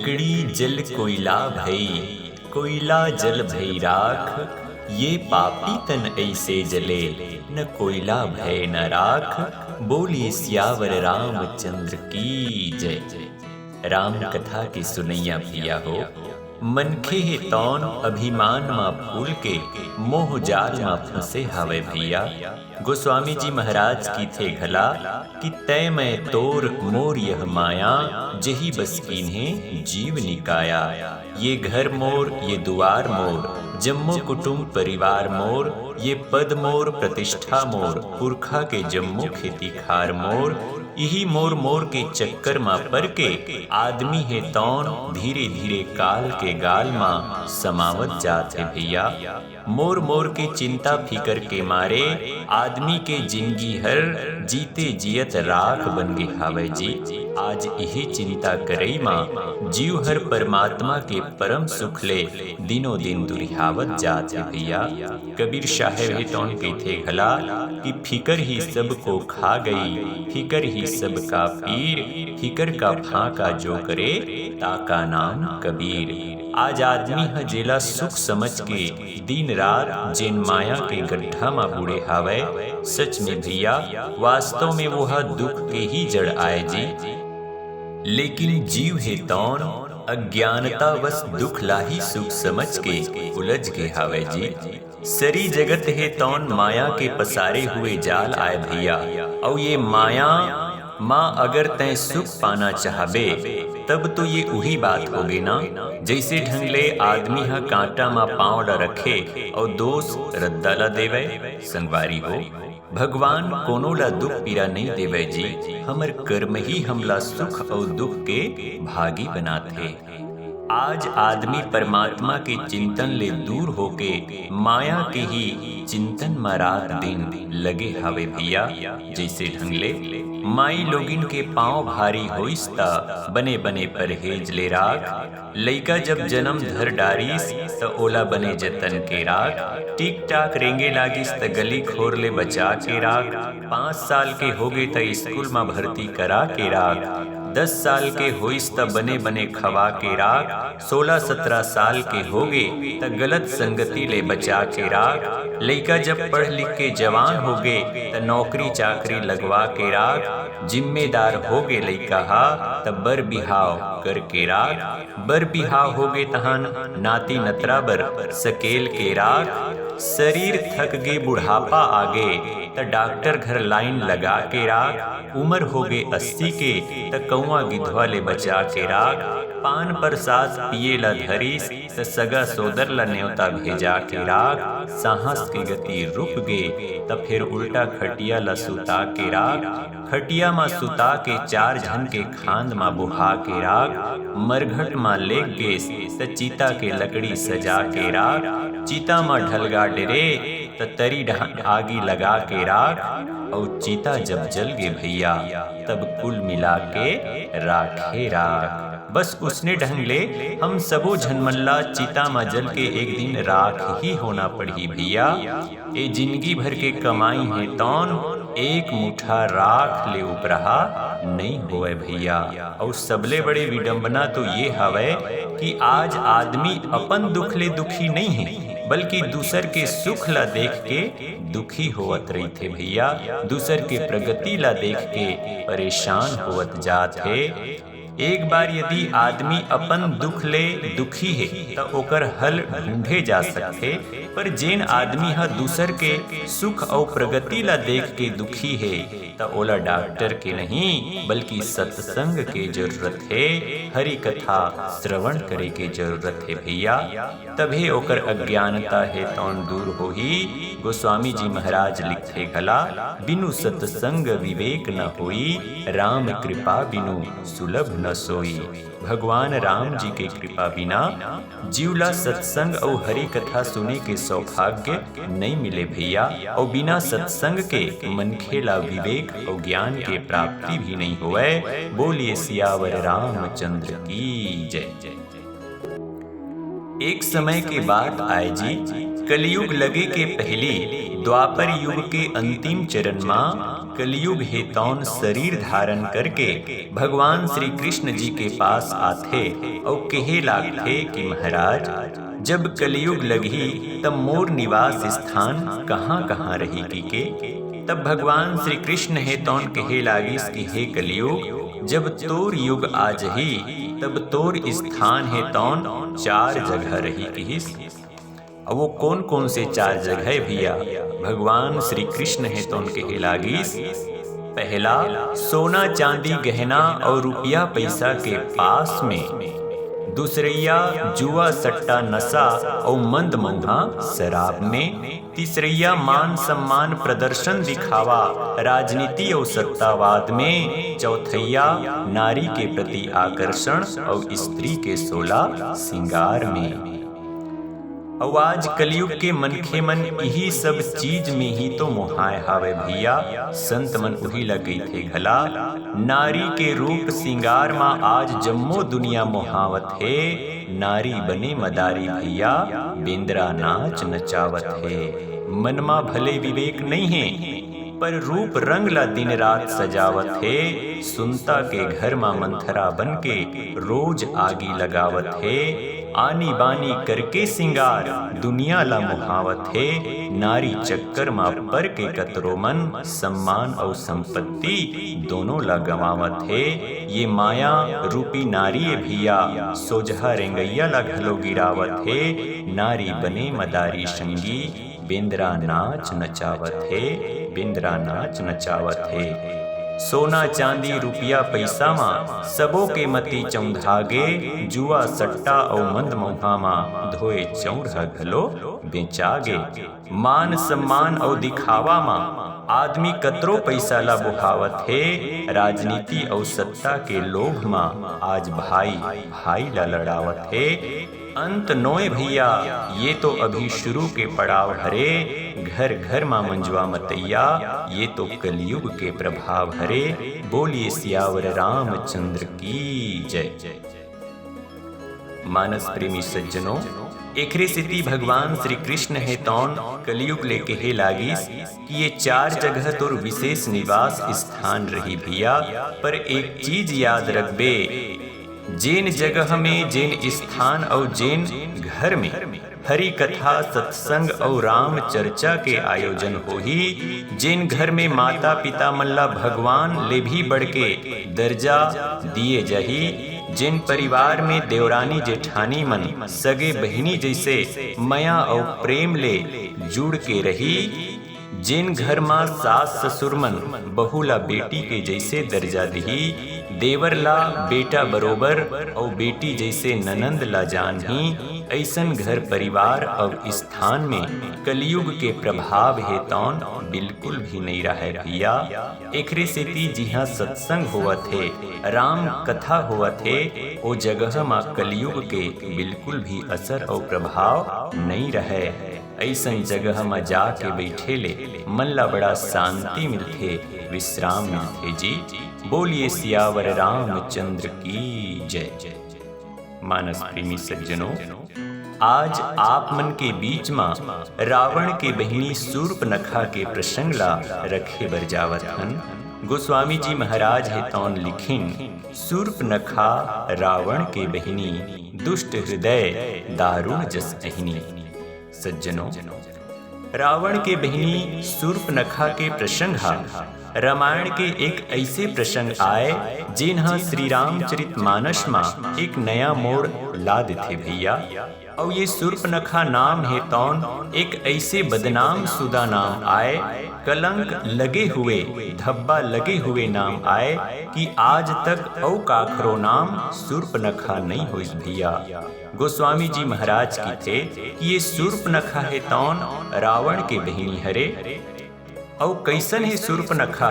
लकड़ी जल कोयला भई, कोयला जल भई राख। ये पापी तन ऐसे जले, न कोयला भय न राख। बोलिए सियावर रामचंद्र की जय। राम कथा की सुनैया भैया हो, मनखे हे तौन अभिमान मा फूल के, मोह जाल मा फंसे हावे भैया। गोस्वामी जी महाराज की थे घला कि तय मैं तोर मोर यह माया, जही बस कीन्हे जीव निकाया। ये घर मोर ये दुआर मोर, जम्मो कुटुंब परिवार मोर। ये पद मोर प्रतिष्ठा मोर, पुरखा के जम्मो खेती खार मोर। यही मोर मोर के चक्कर मा पर के, आदमी है तौन धीरे धीरे काल के गाल मा समावत जात है भैया। मोर मोर के चिंता फिकर के मारे, आदमी के जिंदगी हर जीते जियत राख बन गे हावे जी। आज यही चिंता करई माँ जीव हर परमात्मा के परम सुख ले, दिनों दिन दुरिहावत जात है भैया। कबीर साहेब तौन कहते घला कि फिकर ही सबको खा गई, फिकर ही सबका पीर। फिकर का फाका जो करे, ताका नाम कबीर। आज आदमी ह जेला सुख समझ के दिन रात जेन माया के गड्ढा मा बूढ़े हावे, सच में भैया वास्तव में वो दुख के ही जड़ आए जी। लेकिन जीव है तौन अज्ञानता वश दुख लाही सुख समझ के उलझ के हावे जी। सरी जगत है तौन माया के पसारे हुए जाल आए भैया। और ये माया माँ अगर तय सुख पाना चाहबे, तब तो ये वही बात होगी ना, जैसे ढंगले आदमी हा कांटा मा पांव ला रखे और दोस्त रद्दा ला देवे। संगवारी हो, भगवान कोनो ला दुख पीरा नहीं देवे जी। हमर कर्म ही हमला सुख और दुख के भागी बनाथे। आज आदमी परमात्मा के चिंतन ले दूर होके माया के ही चिंतन में रात दिन लगे हवे भैया। जैसे ढंगले माई लोगिन के पांव भारी होइस ता बने बने परहेज ले राख। लइका जब जन्म धर डारिस त ओला बने जतन के राख। टिक टाक रेंगे लागिस त गली खोर ले बचा के राख। 5 साल के होगे त स्कूल में भर्ती करा के राख। 10 साल के होइस त बने बने खवा के राख। 16-17 साल के होगे त गलत संगति ले बचा के राख। लइका जब पढ़ लिख के जवान होगे त नौकरी चाकरी लगवा के राख। जिम्मेदार होगे लइका हा त बर बिहाव कर के राख। बर बिहाव होगे तहन नाती नतरा बर सकेल के राख। शरीर थक गे बुढ़ापा आगे त डॉक्टर घर लाइन लगा के राख। उम्र हो गए 80 के त कौआ गिधवा ले बचा के राख। पान प्रसाद पिए ला धरिस त सगा सोदर ला न्योता भेजा के राख। साहस की गति रुक गे त फिर उल्टा खटिया ला सुता के राख। खटिया मा सुता के 4 झन के खांद मा बुहा के राख। मरघट मा लेग गे त चीता के लकड़ी सजा के राख। चीता मा ढलगा डरे त तरी ढान आगी लगा के राख। और चीता जब जल गे भैया तब कुल मिला के राखे राख। बस उसने ढंगले हम सबो झनमल्ला चिता मा जल के एक दिन राख ही होना पड़ी भैया। ए जिंदगी भर के कमाई है तौन एक मुठा राख ले उपरहा नहीं होवे भैया। और सबले बड़े विडंबना तो ये हवे कि आज आदमी अपन दुख ले दुखी नहीं है, बल्कि दूसर के सुख ला देख के दुखी होवत रही थे भैया। दूसर के प्रगति ला देख के परेशान होवत जात है। एक बार यदि आदमी अपन दुख ले दुखी है तो ओकर हल ढूंढे जा सकते, पर जेन आदमी हा दूसर के सुख और प्रगति ला देख के दुखी है तो ओला डॉक्टर के नहीं बल्कि सत्संग के जरूरत है। हरि कथा श्रवण करे के जरूरत है भैया। तभे ओकर अज्ञानता है तौन दूर होही। गोस्वामी जी महाराज लिखे गला, बिनु सत्संग विवेक न होई, राम कृपा बिनु सुलभ न सोई। भगवान राम जी के कृपा बिना जीवला सत्संग और हरि कथा सुने के सौभाग्य नहीं मिले भैया। और बिना सत्संग के मनखेला विवेक और ज्ञान के प्राप्ति भी नहीं होवे। बोलिए सियावर रामचंद्र की जय। एक समय के बाद आए जी, कलयुग लगे के पहले द्वापर युग के अंतिम चरण में कलयुग हेतौन शरीर धारण करके भगवान श्री कृष्ण जी के पास आथे और कहे लागथे कि महाराज, जब कलयुग लगी तब मोर निवास स्थान कहाँ कहाँ रही के। तब भगवान श्री कृष्ण हेतौन कहे लागिस कि हे कलयुग, जब तोर युग आ जही तब तोर स्थान हेतौन 4 जगह रही किहिस। अब वो कौन कौन से 4 जगह भैया? भगवान श्री कृष्ण हेतौन कहे लागिस, पहला सोना चांदी गहना और रुपया पैसा के पास में, दूसरैया जुआ सट्टा नशा और मंद मौहा शराब में, तीसरैया मान सम्मान प्रदर्शन दिखावा राजनीति और सत्तावाद में, चौथैया नारी के प्रति आकर्षण और स्त्री के 16 श्रृंगार में। और आज कलयुग के मनखे मन यही सब चीज में ही तो मोहाय हावे भैया। संत मन उही लगे थे घला, नारी के रूप श्रृंगार मा आज जम्मो दुनिया मोहावत है। नारी बने मदारी भैया, बेंद्रा नाच नचावत है। मनमा भले विवेक नहीं है, पर रूप रंग ला दिन रात सजावत है। सुनता के घर मा मंथरा बन के रोज आगी लगावत है। आनी बानी करके सिंगार दुनिया ला मुहावत है। नारी चक्कर मा पर के कतरो मन सम्मान और संपत्ति दोनों ला गवावत है। ये माया रूपी नारी भैया, सोजहा रेंगैया ला घलो गिरावत है। नारी बने मदारी संगी, बेंद्रा नाच नचावत है। बेंद्रा नाच नचावत है। सोना चांदी रुपया पैसा मा सबो के मती चौंधागे, जुआ सट्टा और मंद मौहा मा धोए चौरा घलो बेचागे। मान सम्मान और दिखावा मा आदमी कतरो पैसा ला बुहावत है। राजनीति और सत्ता के लोभ मा आज भाई भाई ला लड़ावत है। अंत नोए भैया, ये तो अभी शुरू के पड़ाव हरे। घर घर मा मंजवा मतैया, ये तो कलयुग के प्रभाव हरे। बोलिए सियावर रामचंद्र की जय। मानस प्रेमी सज्जनों, एकरे सिद्धि भगवान श्री कृष्ण हेतौन कलयुग ले कहे लागिस कि ये 4 जगह तोर विशेष निवास स्थान रही भैया। पर एक चीज याद रखबे, जेन जगह में, जेन स्थान और जेन घर में हरि कथा सत्संग और राम चर्चा के आयोजन होही, जिन घर में माता पिता मल्ला भगवान ले भी बढ़ के दर्जा दिए जही, जिन परिवार में देवरानी जेठानी मन सगे बहिनी जैसे माया और प्रेम ले जुड़ के रही, जिन घर मां सास ससुर मन बहुला बेटी के जैसे दर्जा दिही, देवर ला बेटा बरोबर और बेटी जैसे ननंद ला जानही, ऐसन घर परिवार और स्थान में कलयुग के प्रभाव हेतौन बिल्कुल भी नहीं रहे भैया। एकरे सेती जिहाँ सत्संग हुआ थे, राम कथा हुआ थे, ओ जगह मां कलयुग के बिल्कुल भी असर और प्रभाव नहीं रहे। ऐसन जगह में जाके बैठे ले मन ला बड़ा शांति मिलते, विश्राम मिलते जी। बोलिए सियावर रामचंद्र की जय। मानस प्रेमी सज्जनों, आज आप मन के बीच में रावण के बहिनी शूर्पनखा के प्रसंग ला रखे बर जावत हन। गोस्वामी जी महाराज हेतौन लिखिन, शूर्पनखा रावण के बहिनी, दुष्ट हृदय दारुण जस अहिनी। सज्जनों, रावण के बहिनी शूर्पनखा के प्रसंग रामायण के एक ऐसे प्रसंग आए जिन्हा श्री रामचरित मानस में एक नया मोड़ ला देते भैया। और ये शूर्पनखा नाम हेतौन एक ऐसे बदनाम सुदा नाम आए, कलंक लगे हुए, धब्बा लगे हुए नाम आए कि आज तक औ काखरो नाम शूर्पनखा नहीं हुई भैया। गोस्वामी जी महाराज की थे कि ये शूर्पनखा हेतौन रावण के बहिनी हरे। और कैसन है शूर्पनखा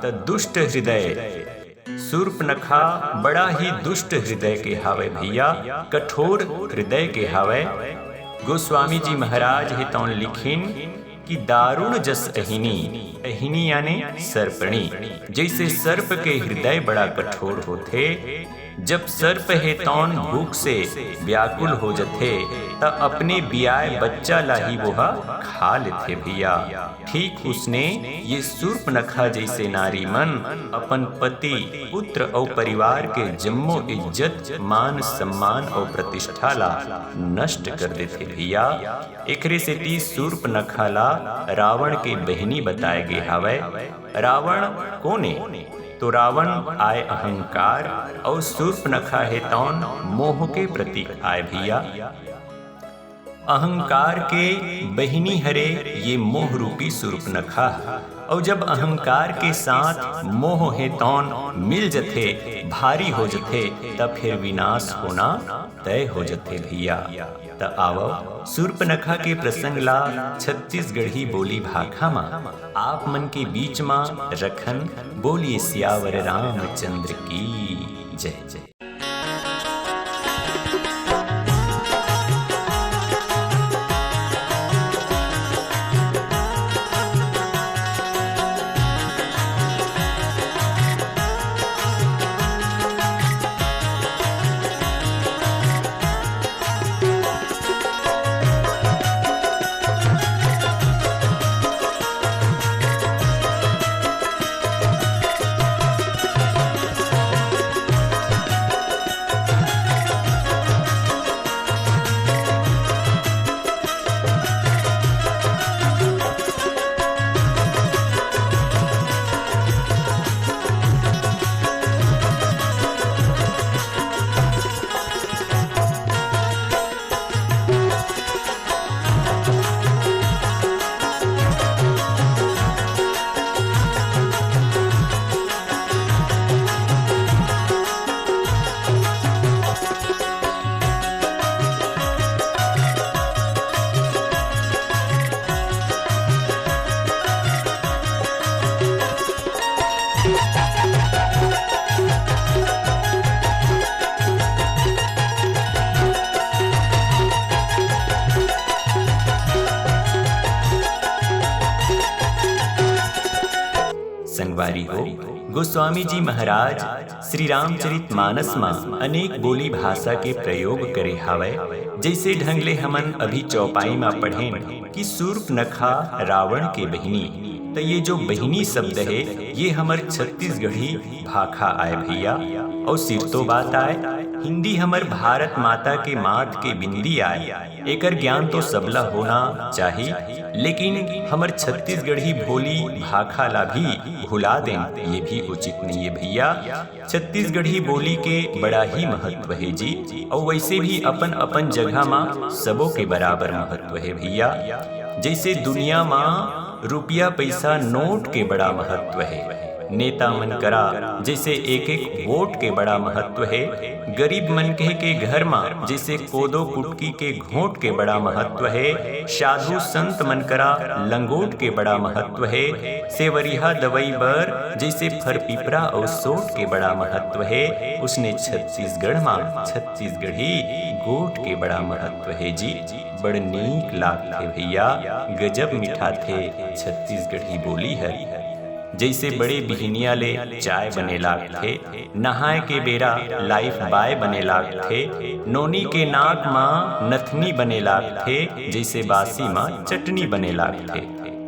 त दुष्ट हृदय। शूर्पनखा बड़ा ही दुष्ट हृदय के हावे भैया, कठोर हृदय के हावे। गोस्वामी जी महाराज हेतौन लिखिन कि दारुण जस अहिनी, अहिनी यानी सर्पणी, जैसे सर्प के हृदय बड़ा कठोर होते, जब सर्प है तौन भूख से व्याकुल हो जथे, त अपने बियाए बच्चा लाही वोहा खा लेथे भैया। ठीक उसने ये सूर्पनखा जैसे नारी मन अपन पति पुत्र और परिवार के जम्मो इज्जत मान सम्मान और प्रतिष्ठा ला नष्ट कर देथे भैया। एकरे सेती सूर्पनखा ला रावण के बहनी बताए गे हावय। रावण कोने? तो रावण आए अहंकार और सूर्पनखा है तौन मोह के प्रतीक आए भैया। अहंकार के बहिनी हरे ये मोह रूपी सूर्पनखा, और जब अहंकार के साथ मोह है तौन मिल जथे भारी हो जथे, तब फिर विनाश होना तय हो जथे भैया। त आवो सूर्पनखा के प्रसंग ला छत्तीसगढ़ी बोली भाखा मा आप मन के बीच मा रखन। बोलिए सियावर रामचंद्र की जय जय। संगवारी हो गोस्वामी जी महाराज श्री रामचरित मानस में अनेक बोली भाषा के प्रयोग करे हावय। जैसे ढंग ले हमन अभी चौपाई में पढ़ें कि सूर्पनखा रावण के बहिनी, तो ये जो बहिनी शब्द है ये हमर छत्तीसगढ़ी भाखा आए भैया। और सिर तो बात आए हिंदी हमर भारत माता के मात के बिंदी आए, एकर ज्ञान तो सबला होना चाहिए, लेकिन हमर छत्तीसगढ़ी भोली भाखा ला भी भुला दें ये भी उचित नहीं है भैया। छत्तीसगढ़ी बोली के बड़ा ही महत्व है जी, और वैसे भी अपन अपन जगह में सबों के बराबर महत्व है भैया। जैसे दुनिया में रुपया पैसा नोट के बड़ा महत्व है, नेता मन करा जैसे एक एक वोट के बड़ा महत्व है, गरीब मन के घर में जैसे कोदो कुटकी के घोट के बड़ा महत्व है, साधु संत मन करा लंगोट के बड़ा महत्व है, सेवरिया दवाई बर जैसे फर पिपरा और सोट के बड़ा महत्व है, उसने छत्तीसगढ़ में छत्तीसगढ़ी गोट के बड़ा महत्व है जी। बड़ नीक लागथे भैया, गजब मीठा थे छत्तीसगढ़ी बोली है। जैसे बड़े बिहनिया ले चाय बने लागथे, नहाए के बेरा लाइफ बाय बने लागथे, नोनी के नाक माँ नथनी बने लागथे, जैसे बासी माँ चटनी बने लागथे,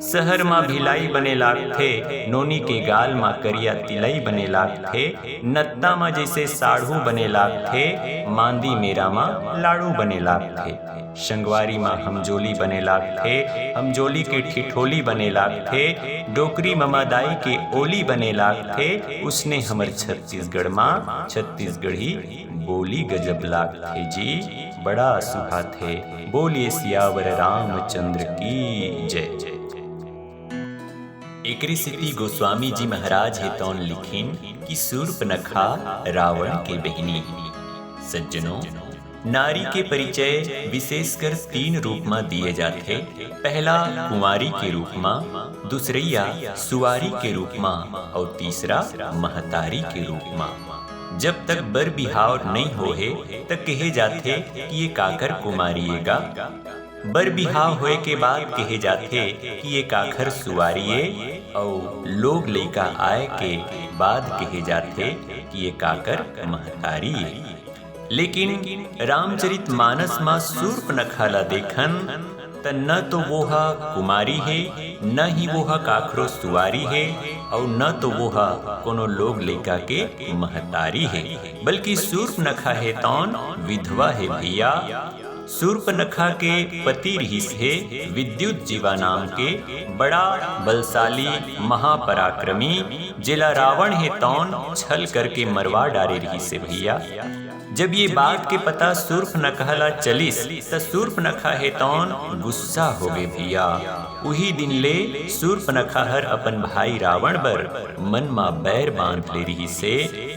शहर माँ भिलाई बने लागथे, नोनी के गाल माँ करिया तिलई बने लागथे, नत्ता माँ जैसे साढ़ू बने लागथे, मांदी मेरा माँ लाड़ू बने लागथे, संगवारी माँ हमजोली बने लागथे, हमजोली के ठिठोली बने लागथे, डोकरी ममादाई के ओली बने लागथे, उसने हमर छत्तीसगढ़ माँ छत्तीसगढ़ी बोली गजब लागथे जी। बड़ा सुहा थे। बोलिए सियावर रामचंद्र की जय। एकरी स्थिति गोस्वामी जी महाराज हेतौन लिखिन कि सूर्पनखा रावण के बहिनी। सज्जनों, नारी के परिचय विशेषकर 3 रूप में दिए जाते। पहला कुंवारी के रूप में, दूसरैया सुवारी के रूप में और तीसरा महतारी के रूप में। जब तक बर बिहाव नहीं होए तक कहे जाते कि ये काकर कुमारिएगा। बर बिहाव होए के बाद कहे जाथे कि ये काखर सुवारिये और लोग लइका आए के बाद कहे जाथे कि ये काकर महतारी। लेकिन रामचरित मानस मा शूर्पनखा ला देखन त न तो वोहा कुमारी है, न ही वोहा काखरो सुवारी है, और न तो वोहा कोनो लोग लइका के महतारी है, बल्कि शूर्पनखा है तौन विधवा है भैया। शूर्पनखा के पति रहीस है विद्युत जीवा नाम के बड़ा बलशाली महापराक्रमी, जिला रावण है तौन छल करके मरवा डारे रहीस है भैया। जब ये बात के पता शूर्पनखा ला चलिस त शूर्पनखा है तौन गुस्सा हो गए भैया। उही दिन ले शूर्पनखा हर अपन भाई रावण बर मन मा बैर बांध ले रही से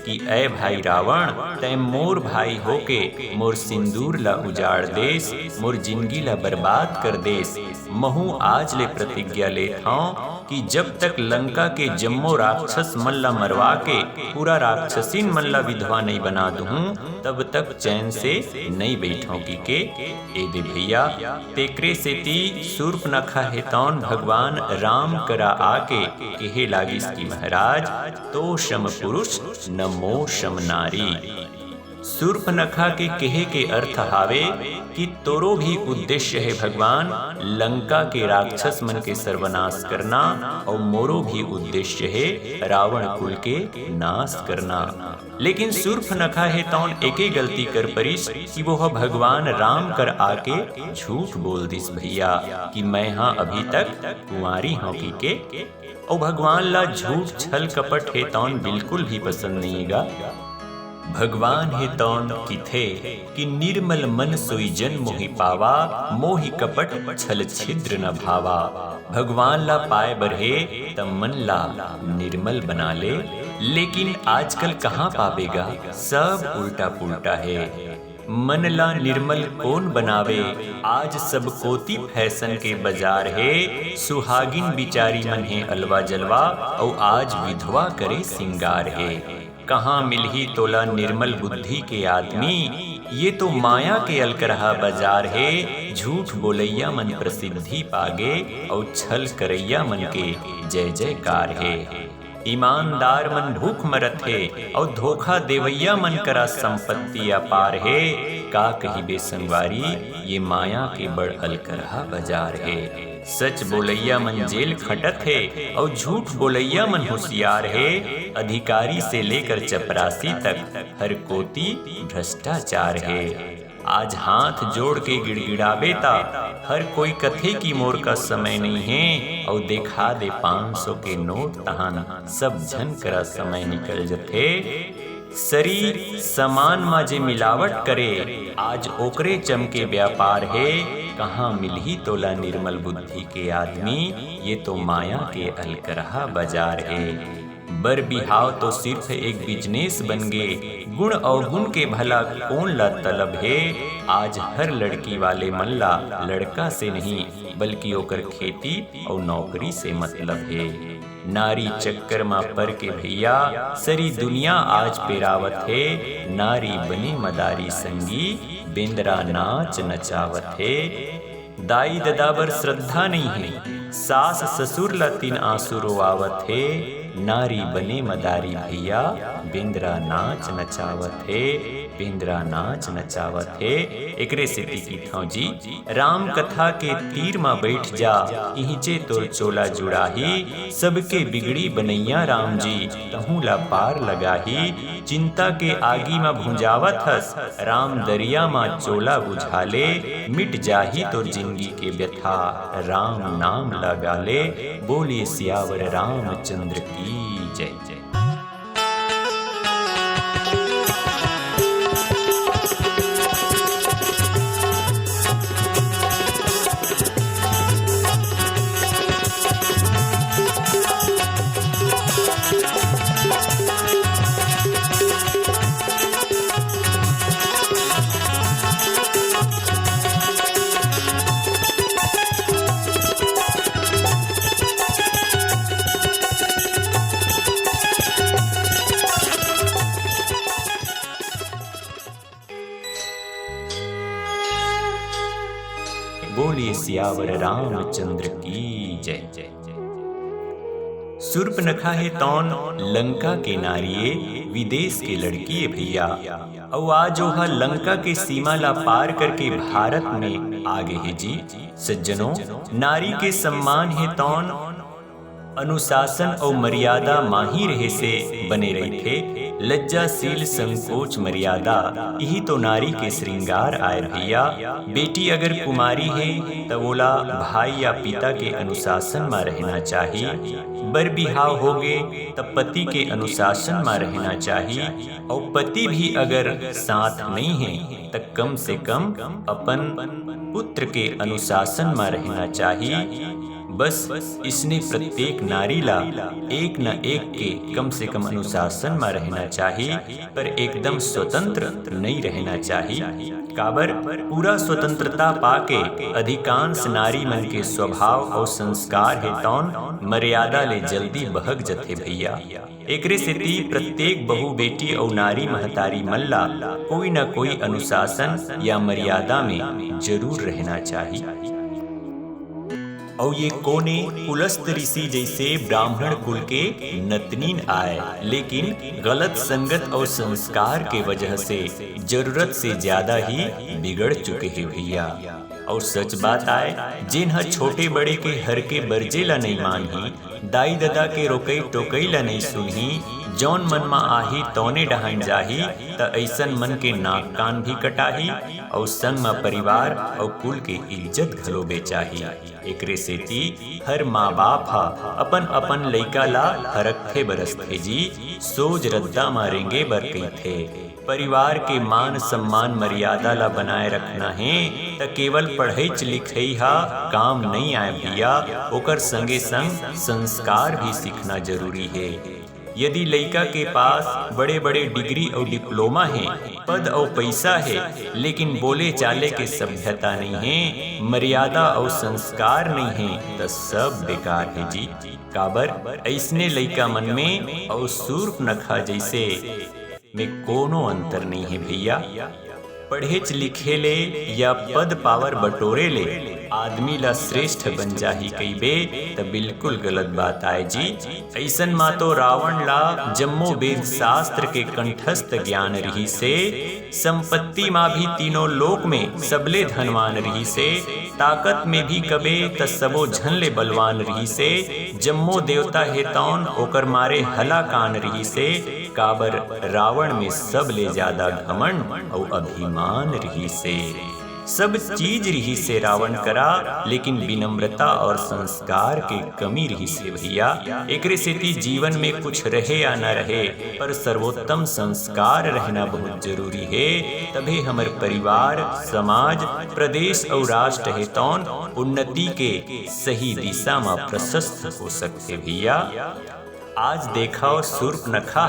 कि ऐ भाई रावण, तै मोर भाई होके मोर सिंदूर ला उजाड़ देस, मोर जिंदगी ला बर्बाद कर देस। महू आज ले प्रतिज्ञा ले थाओ कि जब तक लंका के जम्मो राक्षस मन ला मरवा के पूरा राक्षसीन मन ला विधवा नहीं बना दूं, तब तक चैन से नहीं बैठों की के ए दे भैया। तेकरे से ती शूर्पनखा है तौन भगवान राम करा आके कहे लागिस की महाराज, तो शम पुरुष न मो शम नारी। शूर्पनखा के कहे के अर्थ हावे कि तोरो भी उद्देश्य है भगवान लंका के राक्षस मन के सर्वनाश करना, और मोरो भी उद्देश्य है रावण कुल के नाश करना। लेकिन शूर्पनखा है तौन एके गलती कर परिस कि वो भगवान राम कर आके झूठ बोल दिस भैया कि मैं हाँ अभी तक कुंवारी हूँ की के। और भगवान ला झूठ छल कपट है तौन बिल्कुल भी पसंद नहींगा। भगवान हे तौन किथे कि निर्मल मन सोई जन मोहि पावा, मोहि कपट छल छिद्र न भावा। भगवान ला पाए बरहे तब मन ला निर्मल बना ले, लेकिन आजकल कहाँ पावेगा, सब उल्टा पुल्टा है। मन ला निर्मल कौन बनावे, आज सब कोती फैशन के बाजार है। सुहागिन बिचारी मन है अलवा जलवा, और आज विधवा करे सिंगार है। कहाँ मिलही तोला निर्मल बुद्धि के आदमी, ये तो माया के अलकरहा बाजार है। झूठ बोलैया मन प्रसिद्धि पागे, और छल करैया मन के जय जयकार है। ईमानदार मन भूख मरत है, और धोखा देवैया मन करा संपत्ति अपार है। का कही बे संगवारी, ये माया के बड़ अलकरहा बाजार है। सच बोलैया मन जेल खटत है, और झूठ बोलैया मन होशियार है। अधिकारी से लेकर चपरासी तक हर कोती भ्रष्टाचार है। आज हाथ जोड़ के गिड़गिड़ावे ता हर कोई कथे की मोर का समय नहीं है, और देखा दे 500 के नोट तहान सब झन करा समय निकल जथे। शरीर समान माजे मिलावट करे, आज ओकरे चमके व्यापार है। कहाँ मिलही तोला निर्मल बुद्धि के आदमी, ये तो माया के अलकरहा बाजार है। बर बिहाव तो सिर्फ एक बिजनेस बन गे, गुण और गुण के भला कौन ला तलब है। आज हर लड़की वाले मन ला लड़का से नहीं, बल्कि ओकर खेती और नौकरी से मतलब है। नारी चक्कर मा पर के भैया सरी दुनिया आज पेरावत है। नारी बने मदारी संगी, बेंदरा नाच नचावत है। दाई ददाबर श्रद्धा नहीं है, सास ससुर ला तीन आंसू रोआवत है। नारी बने मदारी भैया, बेंदरा नाच नचावत है। बेंदरा नाच नचावत है। एकरे से की था जी, राम कथा के तीर मा बैठ जा, इहिचे तोर चोला जुड़ाही। सबके बिगड़ी बनैया राम जी, तहु ला पार लगाही। चिंता के आगी मा भुंजावत हस, राम दरिया मा चोला बुझाले। मिट जाही तोर जिंदगी के व्यथा, राम नाम लगा ले। बोलिए सियावर रामचंद्र की जय जय। बोलिए सियावर रामचंद्र की जय। शूर्पनखा है तौन लंका के नारिये, विदेश के लड़की भैया। और आज वह लंका के सीमा ला पार करके भारत में आगे है जी। सज्जनों, नारी के सम्मान है तौन अनुशासन और मर्यादा माही रहे से बने रही थे। लज्जाशील संकोच मर्यादा यही तो नारी के श्रृंगार आए भैया। बेटी अगर कुमारी है तो बोला भाई या पिता के अनुशासन में रहना चाहिए। बर बिहाव हो गए तब पति के अनुशासन में रहना चाहिए। और पति भी अगर साथ नहीं है तो कम से कम अपन पुत्र के अनुशासन में रहना चाहिए। बस इसने प्रत्येक नारी ला एक न एक के कम से कम अनुशासन में रहना चाहिए, पर एकदम स्वतंत्र नहीं रहना चाहिए। काबर पूरा स्वतंत्रता पाके अधिकांश नारी मन के स्वभाव और संस्कार है तौन मर्यादा ले जल्दी बहक जथे भैया। एकरे सेती प्रत्येक बहु बेटी और नारी महतारी मल्ला कोई न कोई अनुशासन या मर्यादा में जरूर रहना चाहिए। और ये कोने पुलस्त ऋषि जैसे ब्राह्मण कुल के नतनीन आए, लेकिन गलत संगत और संस्कार के वजह से जरूरत से ज्यादा ही बिगड़ चुके हैं भैया। और सच बात आए, जिन छोटे बड़े के हर के बरजे ला नहीं मानही, दाई ददा के रोकई टोकई ला नहीं सुनही, जौन मन में आही तौने डहाइन जाही, त ऐसन मन के नाक कान भी कटाही और संग में परिवार और कुल के इज्जत घलो बेचाही। एकरे सेती हर माँ बाप हा अपन अपन लइका ला हरखे बरसथे जी, सोच रद्दा मारेंगे बर कई थे। परिवार के मान सम्मान मर्यादा ला बनाए रखना है त केवल पढ़ई लिखई हा काम नहीं आए भैया, ओकर संगे संग संस्कार भी सीखना जरूरी है। यदि लड़का के पास बड़े बड़े डिग्री और डिप्लोमा है, पद और पैसा है, लेकिन बोले चाले के सभ्यता नहीं है, मर्यादा और संस्कार नहीं है, तो सब बेकार है जी। काबर ऐसने लड़का मन में और शूर्पनखा जैसे में कोनो अंतर नहीं है भैया। पढ़े लिखे ले या पद पावर बटोरे ले आदमी ला श्रेष्ठ बन जाही कईबे त बिल्कुल गलत बात आए जी। ऐसन मा तो रावण ला जम्मो वेद शास्त्र के कंठस्थ ज्ञान रही से, संपत्ति मा भी तीनों लोक में सबले धनवान रही से, ताकत में भी कबे त सबो झनले बलवान रही से, जम्मो देवता हेतौन ओकर मारे हला कान रही से। काबर रावण में सब ले ज्यादा घमंड और अभिमान रही से, सब चीज रही से रावण करा, लेकिन विनम्रता और संस्कार के कमी रही से भैया। एकरे सेती जीवन में कुछ रहे या न रहे, पर सर्वोत्तम संस्कार रहना बहुत जरूरी है। तभी हमारे परिवार, समाज, प्रदेश और राष्ट्र हेतौन उन्नति के सही दिशा में प्रशस्त हो सकते भैया। आज देखा शूर्पनखा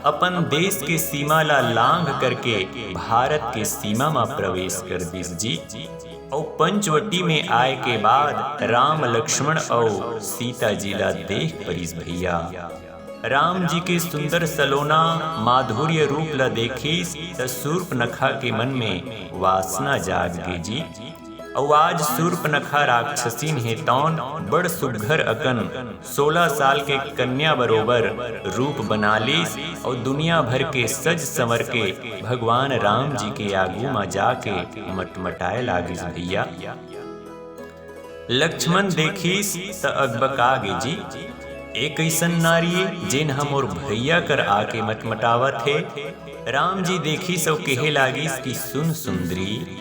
अपन देश के सीमा ला लांघ करके भारत के सीमा में प्रवेश कर दिस जी। और पंचवटी में आए के बाद राम लक्ष्मण और सीता जी ला देख परिस भैया। राम जी के सुंदर सलोना माधुर्य रूप ला देखी त शूर्पनखा के मन में वासना जाग गई जी। और आज शूर्पनखा राक्षसीन हेतौन बड़ सुघर अकन 16 साल के कन्या बरोबर रूप बना लीस और दुनिया भर के सज संवर के भगवान राम जी के आगू में जाके मटमटाए लागिस भैया। लक्ष्मण देखीस त अकबका गे जी, एक ऐसन नारी जिन हम और भैया कर आके मटमटावत है। राम जी देखी सो कहे लागिस कि सुन सुंदरी।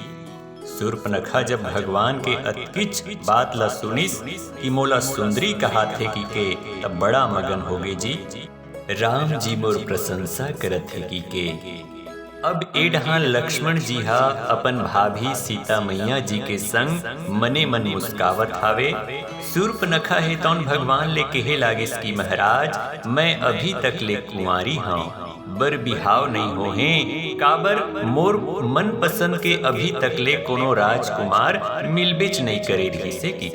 शूर्पनखा जब भगवान के अतकिच बात ला सुनिस कि मोला सुंदरी कहा थे कि के तब बड़ा मगन हो गए जी। राम जी मोर प्रशंसा करत है कि के। अब एडहां लक्ष्मण जी हा अपन भाभी सीता मैया जी के संग मने मन मुस्कावत हावे। शूर्पनखा हेतौन भगवान ले कहे लागिस कि महाराज मैं अभी तक ले कुंवारी हूँ, बर बिहाव नहीं हो हैं। काबर मोर मन पसंद के अभी तक ले कोनो राजकुमार मिलबिच नहीं करे रही से की।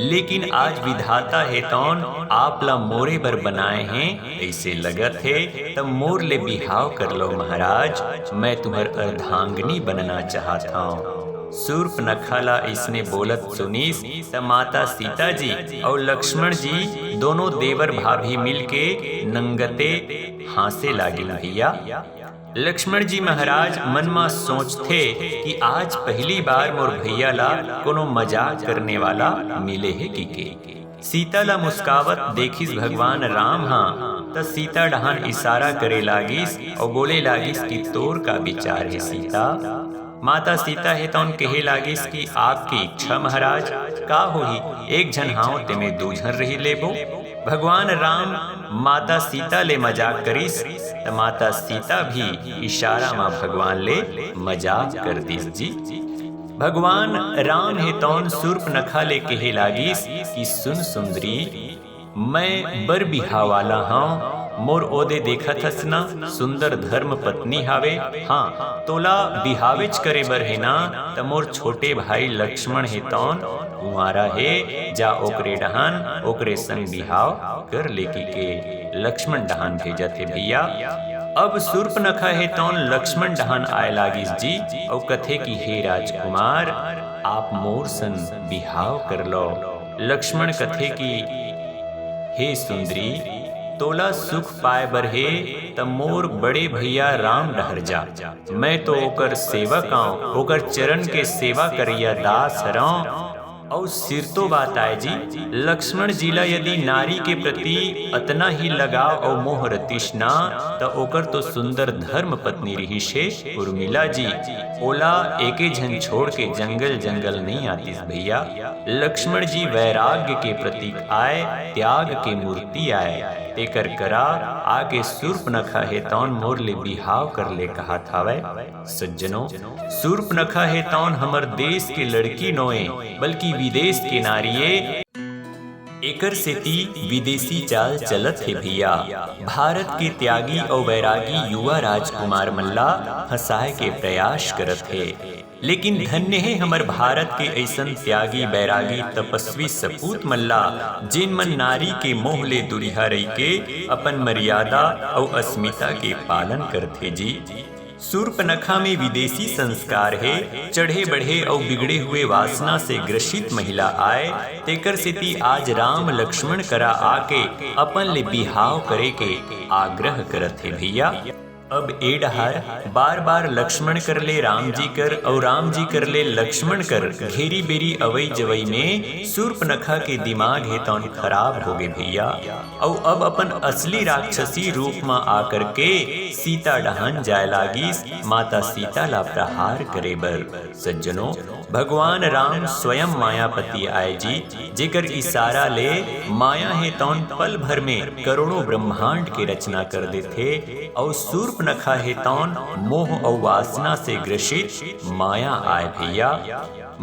लेकिन आज विधाता हेतौन आप ला मोरे बर बनाए हैं, ऐसे लगत है तब मोर ले बिहाव कर लो महाराज, मैं तुम्हार अर्धांगिनी बनना चाहता हूँ। शूर्पनखा ला इसने बोलत सुनीस त माता सीता जी और लक्ष्मण जी दोनों देवर भाभी मिलके नंगते हासे लागिल भैया। लक्ष्मण जी महाराज मन में सोचते कि आज पहली बार मोर भैया ला कोनो मजाक करने वाला मिले है की सीता ला मुस्कावत देखिस भगवान राम हाँ त सीता डहान इशारा करे लागिस और बोले लागिस कि तोर का विचार है सीता। माता सीता है तो कहे लागिस कि आपकी इच्छा महाराज का होही, एक झन हाव ते में दू झन रही लेबो। भगवान राम माता सीता ले मजाक करिस त माता सीता भी इशारा में भगवान ले मजाक कर दिस जी। भगवान राम हे तौन शूर्पनखा ले कहे लागिस कि सुन सुंदरी, मैं बर बिहा वाला हाँ, मोर ओदे देखा थस ना सुंदर धर्म पत्नी हावे। हाँ तोला बिहावेच करे बर है ना त मोर छोटे भाई लक्ष्मण हे तौन कुंवारा है, जा ओकरे डहान ओकरे संग बिहाव कर लेकी के लक्ष्मण डहान भेजा थे भैया। अब शूर्पनखा है तौन लक्ष्मण डहान आए लागिस जी और कथे कि हे राजकुमार आप मोर संग बिहाव कर लो। लक्ष्मण कथे कि हे सुंदरी, तोला सुख पाए बर हे त मोर बड़े भैया राम डहर जा, मैं तो ओकर सेवक आऊं, ओकर चरण के सेवा करिया दास हरऊं। और सिर तो बात आए जी, लक्ष्मण जिला यदि नारी के प्रति अतना ही लगाव और मोह रतिश ना तो ओकर तो सुंदर धर्म पत्नी रही से उर्मिला जी ओला एके झन छोड़ के जंगल जंगल नहीं आतीस भैया। लक्ष्मण जी वैराग्य के प्रतीक आए, त्याग के मूर्ति आए, तेकर करा आके शूर्पनखा हे तौन मोर ले बिहाव कर ले कहा थावे। सज्जनों, शूर्पनखा हे तौन हमर देश के लड़की नोए बल्कि विदेश के नारिये एकर सेती विदेशी चाल चलत है भैया। भारत के त्यागी और वैरागी युवा राजकुमार मल्ला हंसाए के प्रयास करत है, लेकिन धन्य है हमर भारत के ऐसन त्यागी बैरागी तपस्वी सपूत मल्ला जिन मन नारी के मोह ले दुरिहा रही के अपन मर्यादा और अस्मिता के पालन करते जी। शूर्पनखा में विदेशी संस्कार है, चढ़े बढ़े और बिगड़े हुए वासना से ग्रसित महिला आए, तेकर सेती आज राम लक्ष्मण करा आके अपन ले बिहाव करे के आग्रह करत है भैया। अब ए डहार बार बार लक्ष्मण कर ले राम जी कर और राम जी कर ले लक्ष्मण कर घेरी बेरी अवई जवई में शूर्पनखा के दिमाग है तौन खराब हो गए भैया। और अब अपन असली राक्षसी रूप में आकर के सीता डहान जाए लागिस माता सीता ला प्रहार करे बर। सज्जनों, भगवान राम स्वयं मायापति आए जी, जेकर इशारा ले माया है तौन पल भर में करोड़ों ब्रह्मांड के रचना कर देते और शूर्पनखा है तौन मोह और वासना से ग्रसित माया आए भैया।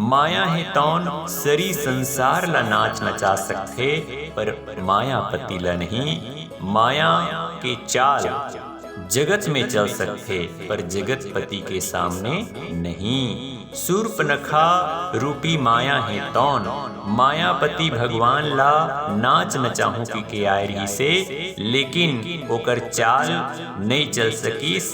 माया है तौन सरी संसार ला नाच नचा सकते पर मायापति ला नहीं। माया के चाल जगत में चल सकते पर जगतपति के सामने नहीं। शूर्पनखा रूपी माया है तौन मायापति भगवान ला नाच नचाहू के आए रही से, लेकिन ओकर चाल नहीं चल सकीस।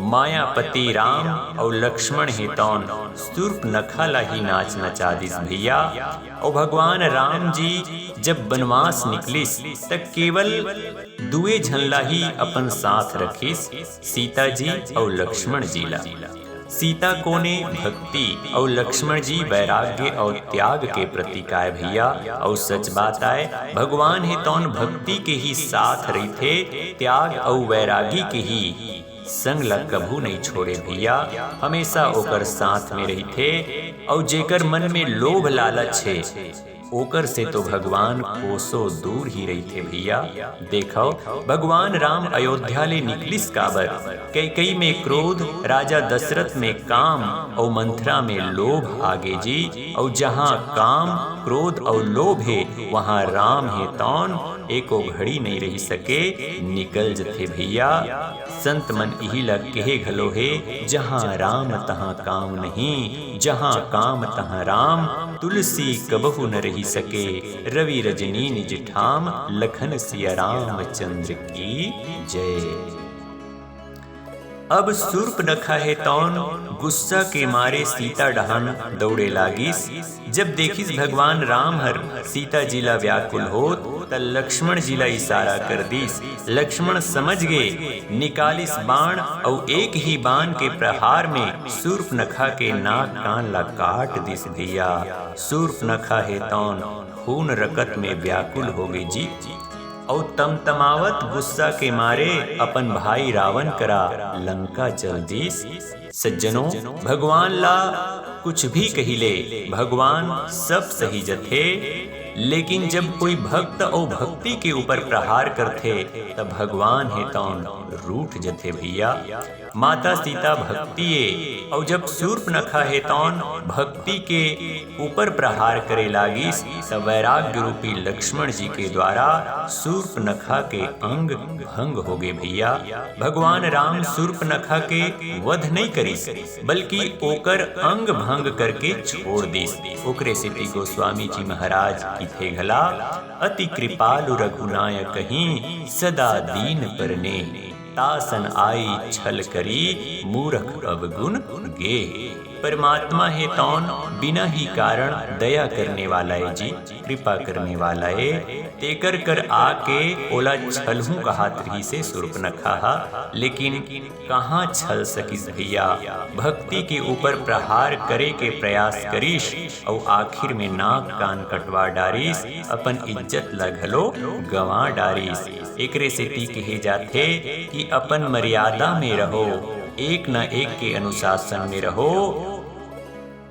मायापति राम और लक्ष्मण हे तौन शूर्पनखा ला ही नाच नचा दिस भैया। और भगवान राम जी जब बनवास निकलिस तक केवल दुए झनला ही अपन साथ रखिस, सीता जी और लक्ष्मण जी ला। सीता को ने भक्ति और लक्ष्मण जी वैराग्य और त्याग के प्रतीक आए भैया। और सच बात आए, भगवान हे तौन भक्ति के ही साथ रही थे, त्याग और वैरागी के ही संग ला कभू नहीं छोड़े भैया। हमेशा ओकर साथ में रही थे और जेकर मन में लोभ लालच है ओकर से तो भगवान कोसों दूर ही रही थे भैया। देखो भगवान राम अयोध्या ले निकलिस काबर, कैकई में क्रोध, राजा दशरथ में काम और मंथरा में लोभ आगे जी। और जहाँ काम क्रोध और लोभ है वहाँ राम है तौन एको घड़ी नहीं रही सके, निकल जथे भैया। संत मन यही लग कहे घलो है, जहाँ राम तहाँ काम नहीं, जहाँ काम तहाँ राम, तुलसी कबहु न रही सके, रवि रजनी निज ठाम, लखन सिया रामचंद्र की जय। अब सूर्पनखा है तौन गुस्सा के मारे सीता डहन दौड़े लागिस। जब देखिस भगवान राम हर सीता जिला व्याकुल होत त लक्ष्मण जिला इशारा कर दिस। लक्ष्मण समझ गए, निकालिस बाण और एक ही बाण के प्रहार में सूर्पनखा के नाक कान ला काट दिस भैया। सूर्पनखा है तौन खून रकत में व्याकुल हो गई जी। और तमतमावत गुस्सा के मारे अपन भाई रावण करा लंका चल दिस। सज्जनों, भगवान ला कुछ भी कहिले, भगवान सब सही जथे। लेकिन जब कोई भक्त और भक्ति के ऊपर प्रहार करथे तब भगवान है तौन रूठ जथे भैया। माता सीता भक्ति है, और जब सूर्पनखा है तौन भक्ति के ऊपर प्रहार करे लागिस तब वैराग्य रूपी लक्ष्मण जी के द्वारा सूर्पनखा के अंग भंग हो गए भैया। भगवान राम सूर्पनखा के वध नहीं करिस, बल्कि ओकर अंग भंग करके छोड़ दिस। ओकरे सिद्धि गोस्वामी जी महाराज थे घला, अति कृपालु रघुनायक कहीं सदा दीन परने। तासन आई छल करी मूर्ख अवगुण गे। परमात्मा है तौन बिना ही कारण दया करने वाला है जी, कृपा करने वाला है। तेकर कर आके ओला छलहू कहात रही से सूर्पनखा, लेकिन कहाँ छल सकिस भैया। भक्ति के ऊपर प्रहार करे के प्रयास करिस और आखिर में नाक कान कटवा डारिस, अपन इज्जत लगलो गंवा डारिस। एकरे से ती कहे जाथे कि अपन मर्यादा में रहो, एक न एक के अनुशासन में रहो,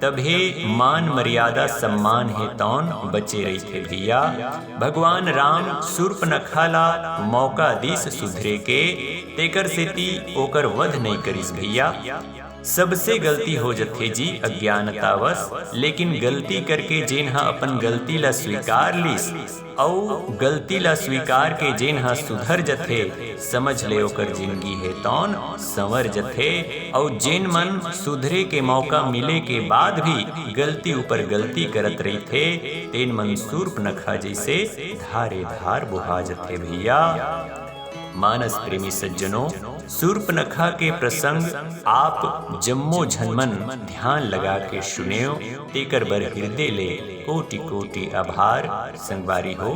तभे मान मर्यादा सम्मान है तौन बचे रही थे भैया। भगवान राम सूर्पनखा ला मौका दिस सुधरे के, तेकर से ती ओकर वध नहीं करिस भैया। सबसे गलती हो जथे जी अज्ञानतावश, लेकिन गलती करके जेनहा अपन गलती ला स्वीकार लिस और गलती ला स्वीकार के जेनहा सुधर जथे, समझ ले ओकर जिंदगी है तौन संवर जथे। और जेन मन सुधरे के मौका मिले के बाद भी गलती ऊपर गलती करत रही थे, तेन मन सूर्पनखा जैसे धारे धार बुहा जथे भैया। मानस प्रेमी सज्जनों, सूर्पनखा के प्रसंग आप जम्मो झनमन ध्यान लगा के सुनेओ, तेकर बर हृदय ले कोटि कोटि आभार संगवारी हो।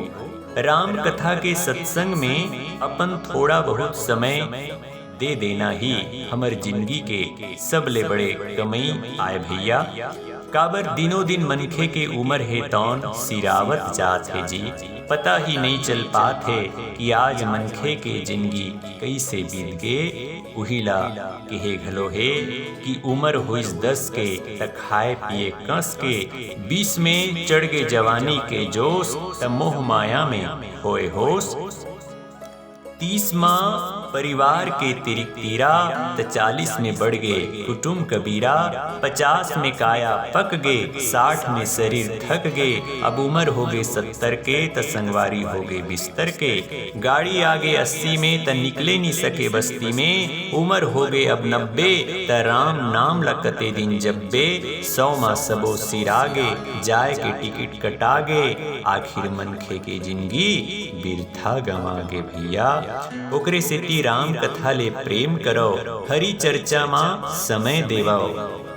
राम कथा के सत्संग में अपन थोड़ा बहुत समय दे देना ही हमर जिंदगी के सबले बड़े कमई आए भैया। काबर दिनों दिन मनखे के उम्र है तौन सिरावत जात है जी। पता ही नहीं चल पाते कि आज मनखे के जिंदगी कैसे बीत गे। उहिला कहे घलो है कि उम्र होइस 10 के त खाए पिए कस के, 20 में चढ़ के जवानी के जोश त मोह माया में होए होश। 30 माह परिवार के तिरिक्तीरा त 40 में बढ़ गए कुटुम्ब कबीरा। 50 में काया पक गए, 60 में शरीर थक गए, अब उम्र हो गए 70 के त संगवारी हो गए बिस्तर के। गाड़ी आगे 80 में त निकले नहीं सके बस्ती में, उम्र हो गए अब 90 त राम नाम लकते दिन जब्बे। 100 माह सबो सिरागे, जाए के टिकट कटागे, आखिर मनखे के जिंदगी बिरथा गंवागे भैया। ओकरे सेती राम कथा ले प्रेम करो, हरि चर्चा मां समय देवाओ।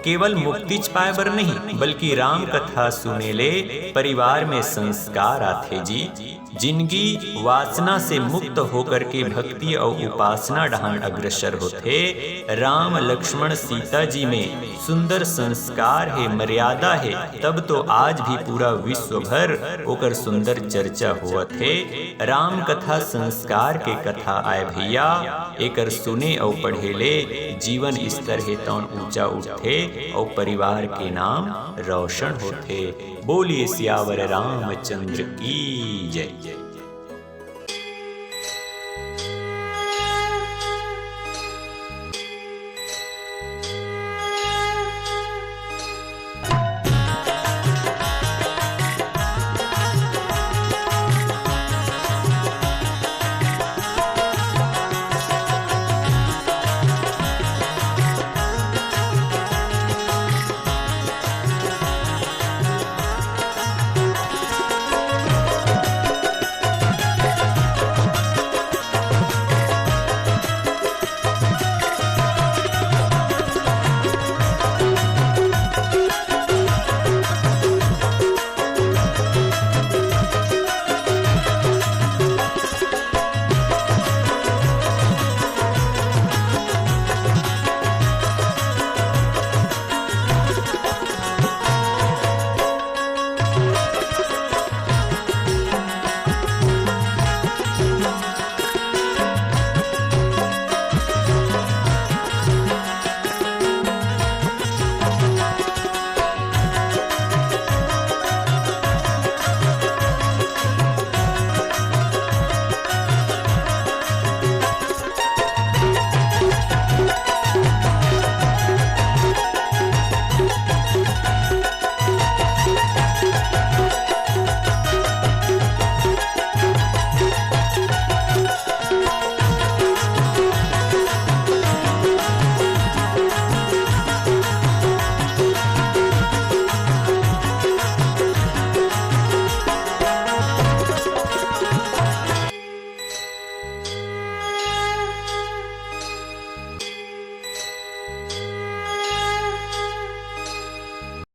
केवल मुक्ति पाए बर नहीं, बल्कि राम कथा सुने ले परिवार में संस्कार आथे जी। जिंदगी वासना से मुक्त होकर के भक्ति और उपासना डहान अग्रसर होते। राम लक्ष्मण सीता जी में सुंदर संस्कार है, मर्यादा है, तब तो आज भी पूरा विश्व भर ओकर सुंदर चर्चा हुआ थे। राम कथा संस्कार के कथा आए भैया, एकर सुने और पढ़े ले जीवन स्तर है तौन ऊंचा उठे और परिवार के नाम रोशन होते। बोलिए सियावर रामचंद्र की जय।